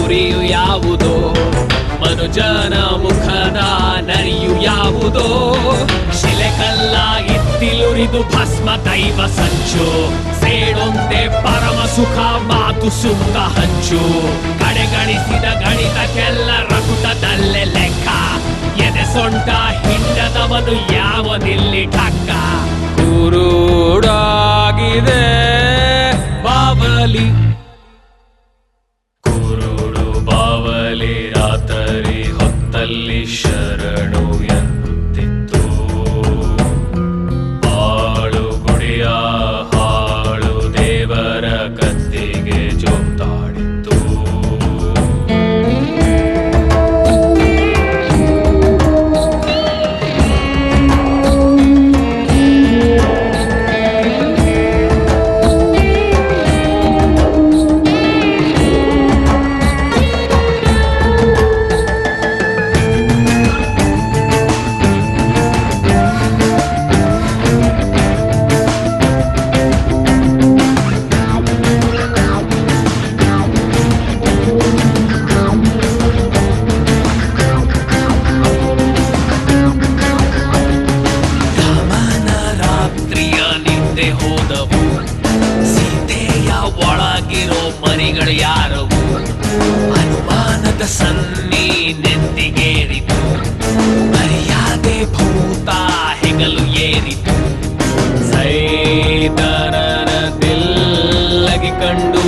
ಕುರಿಯು ಯಾವುದೋ, ಮನುಜನ ಮುಖದ ನರಿಯು ಯಾವುದೋ, ಶಿಲೆ ಕಲ್ಲಾಗಿತ್ತಿಲುರಿದು ಭಸ್ಮ ದೈವ ಸಂಚು, ಸೇಡೊಂದೆ ಪರಮ ಸುಖ ಮಾತು ಸುಖ ಹಂಚು, ಕಡೆಗಣಿಸಿದ ಗಣಿತಕ್ಕೆಲ್ಲ ರಕುಟದಲ್ಲೇ ಲೆಕ್ಕ, ಎದೆ ಸೊಂಟ ಹಿಂಡದವನು ಯಾವನಿಲ್ಲಿ ಠಕ್ಕ. ಕುರುಡಾಗಿದೆ ಬಾವಲಿ, ಕುರುಡು ಬಾವಲಿ ರಾತ್ರಿ ಹೊತ್ತಲ್ಲಿ ಶರಣು ಎಂತಿತ್ತು, ಬಾಳು ಗುಡಿಯ ಹಾಳು ದೇವರ ಕತ್ತಿಗೆ ಜೋತಾಡಿತ್ತು. ಹೋದವು ಸೀತೆಯ ಒಳಗಿರೋ ಮರಿಗಳು ಯಾರವು, ಅನುಮಾನದ ಸನ್ನಿ ನೆತ್ತಿಗೇರಿತು, ಮರ್ಯಾದೆ ಭೂತ ಹೆಗಲು ಏರಿತು, ಸೈತನನ ದಿಲ್ಲಗಿ ಕಂಡು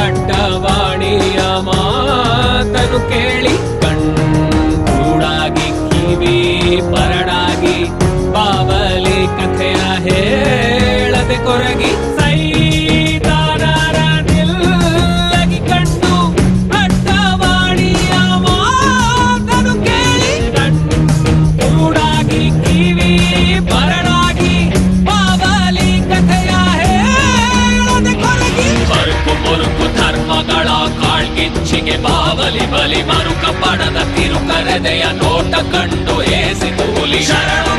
ಅಡ್ಡವಾಣಿಯ ಮಾತನು ಕೇಳಿ ಕಣ್ಣೂಡಾಗಿ ಕಿವಿ ಪರಡಾಗಿ ಬಾವಲಿ ಕಥೆಯ ಹೇಳದೆ ಕೊರಗಿ, ಸೈತಾನರ ನಿಲ್ಲಗಿ ಕಂಡು ಅಡ್ಡವಾಣಿಯ ಮಾತನು ಕೇಳಿ ಕಣ್ಣೂಡಾಗಿ ಕಿವಿ ಪರಡಾಗಿ ಬಾವಲಿ ಕಥೆಯ ಹೇಳದೆ ಕೊರಗಿ, ಬರುಕು ಮುರುಕು ಧರ್ಮಗಳ ಕಾಳ್ಗಿಚ್ಚಿಗೆ ಬಾವಲಿ ಬಲಿ ಮರುಕ ಪಡದ ತಿರುಕರೆದೆಯ ನೋಟ ಕಂಡು ಏಸಿತು ಹುಲಿ, ಶರಣು